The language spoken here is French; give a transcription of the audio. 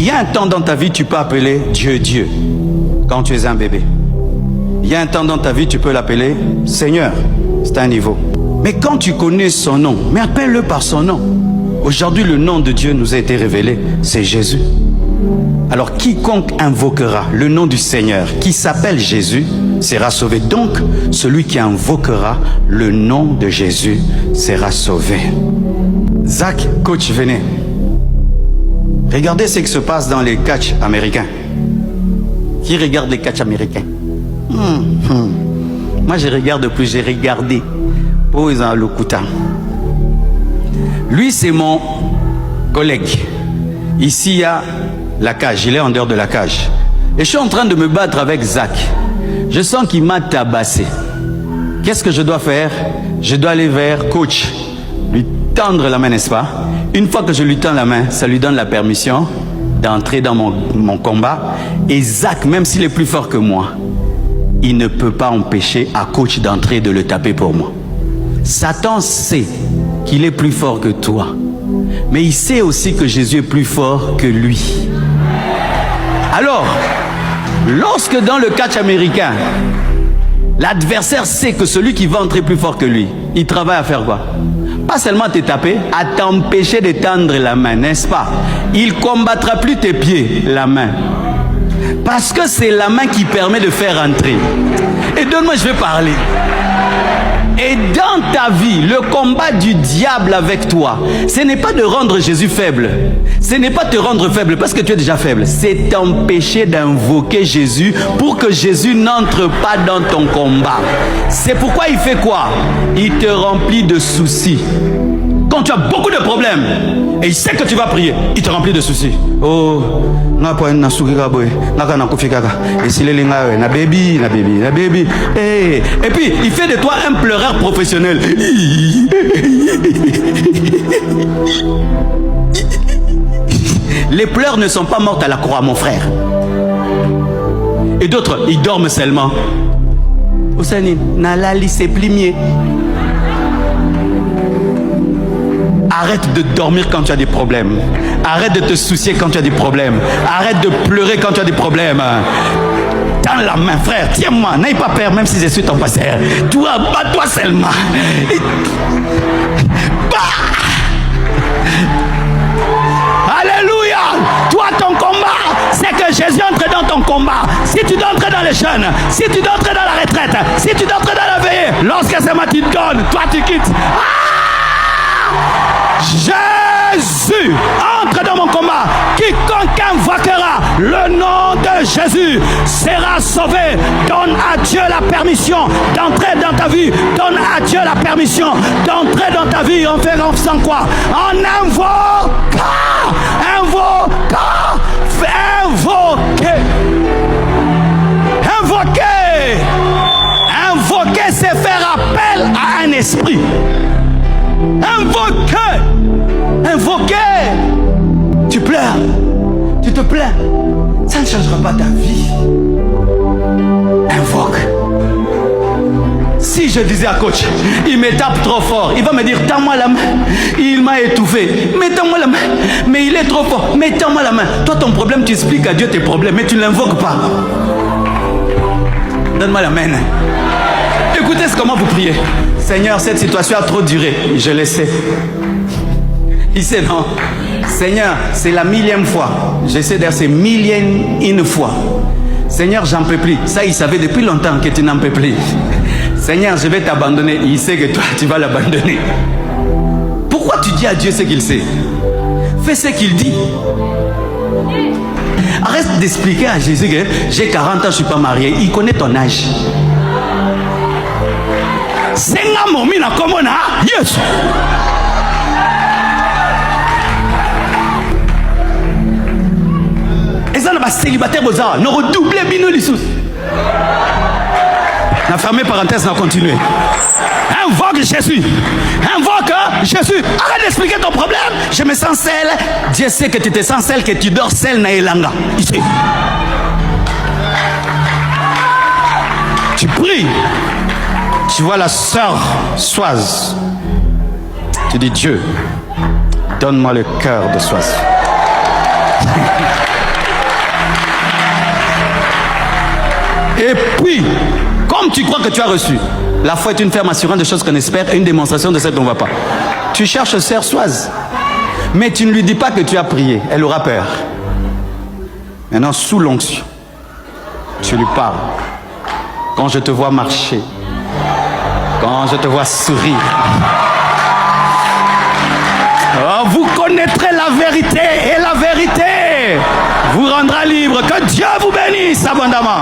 Il y a un temps dans ta vie, tu peux appeler Dieu, Dieu, quand tu es un bébé. Il y a un temps dans ta vie, tu peux l'appeler Seigneur. C'est un niveau. Mais quand tu connais son nom, mais appelle-le par son nom. Aujourd'hui, le nom de Dieu nous a été révélé, c'est Jésus. Alors, quiconque invoquera le nom du Seigneur, qui s'appelle Jésus, sera sauvé. Donc, celui qui invoquera le nom de Jésus sera sauvé. Zach, coach, venez. Regardez ce qui se passe dans les catchs américains. Qui regarde les catchs américains? Moi, je regarde plus, j'ai regardé. Posant le couteau. Lui, c'est mon collègue. Ici, il y a la cage. Il est en dehors de la cage. Et je suis en train de me battre avec Zach. Je sens qu'il m'a tabassé. Qu'est-ce que je dois faire? Je dois aller vers coach. Lui tendre la main, n'est-ce pas? Une fois que je lui tends la main, ça lui donne la permission d'entrer dans mon combat. Et Zach, même s'il est plus fort que moi, il ne peut pas empêcher à coach d'entrer et de le taper pour moi. Satan sait qu'il est plus fort que toi. Mais il sait aussi que Jésus est plus fort que lui. Alors, lorsque dans le catch américain, l'adversaire sait que celui qui va entrer plus fort que lui, il travaille à faire quoi? Pas seulement te taper, à t'empêcher de tendre la main, n'est-ce pas? Il combattra plus tes pieds, la main. Parce que c'est la main qui permet de faire entrer. Et donne-moi, je vais parler. Et dans ta vie, le combat du diable avec toi, ce n'est pas de rendre Jésus faible. Ce n'est pas te rendre faible parce que tu es déjà faible. C'est t'empêcher d'invoquer Jésus pour que Jésus n'entre pas dans ton combat. C'est pourquoi il fait quoi? Il te remplit de soucis. Quand tu as beaucoup de problèmes et il sait que tu vas prier, il te remplit de soucis. Oh, na baby. Et puis il fait de toi un pleureur professionnel. Les pleurs ne sont pas mortes à la croix, mon frère. Et d'autres, ils dorment seulement. Osani, nalali c'est plimier. Arrête de dormir quand tu as des problèmes. Arrête de te soucier quand tu as des problèmes. Arrête de pleurer quand tu as des problèmes. Tends la main, frère, tiens-moi. N'aie pas peur, même si je suis ton pasteur. Toi, bats-toi seulement. Alléluia. Toi, ton combat, c'est que Jésus entre dans ton combat. Si tu dois entrer dans les jeûnes, si tu dois entrer dans la retraite, si tu dois entrer dans la veillée, lorsque c'est moi qui te donne, toi tu quittes. Jésus entre dans mon combat. Quiconque invoquera le nom de Jésus sera sauvé. Donne à Dieu la permission d'entrer dans ta vie. Donne à Dieu la permission d'entrer dans ta vie en faisant quoi? En invoquant. Invoquer, c'est faire appel à un esprit. Invoquer. Tu pleures, tu te plains, ça ne changera pas ta vie. Invoque. Si je disais à coach, il me tape trop fort, il va me dire tends-moi la main, il m'a étouffé, mais tends-moi la main, mais il est trop fort, mais tends-moi la main. Toi ton problème, tu expliques à Dieu tes problèmes, mais tu ne l'invoques pas. Donne-moi la main. Écoutez comment vous priez. Seigneur, cette situation a trop duré. Je le sais. Il sait, non? Seigneur, c'est la 1000e fois. Je sais d'ailleurs, c'est 1001 fois. Seigneur, j'en peux plus. Ça, il savait depuis longtemps que tu n'en peux plus. Seigneur, je vais t'abandonner. Il sait que toi, tu vas l'abandonner. Pourquoi tu dis à Dieu ce qu'il sait? Fais ce qu'il dit. Arrête d'expliquer à Jésus que j'ai 40 ans, je ne suis pas marié. Il connaît ton âge. Senga momina komona Yesu. Et ça va célibataire boza, nous redoubler bino lissus. Na fermé parenthèse, na continuer. Invoque Jésus. Invoque Jésus. Arrête d'expliquer ton problème. Je me sens seul. Dieu sait que tu te sens seul, que tu dors seul na elanga. Ici. Tu pries. Tu vois la sœur Soise. Tu dis Dieu, donne-moi le cœur de Soise. Et puis, comme tu crois que tu as reçu, la foi est une ferme assurance de choses qu'on espère et une démonstration de celles qu'on ne voit pas. Tu cherches sœur Soise, mais tu ne lui dis pas que tu as prié. Elle aura peur. Maintenant, sous l'onction, tu lui parles. Quand je te vois marcher, quand je te vois sourire, oh, vous connaîtrez la vérité et la vérité vous rendra libre. Que Dieu vous bénisse abondamment.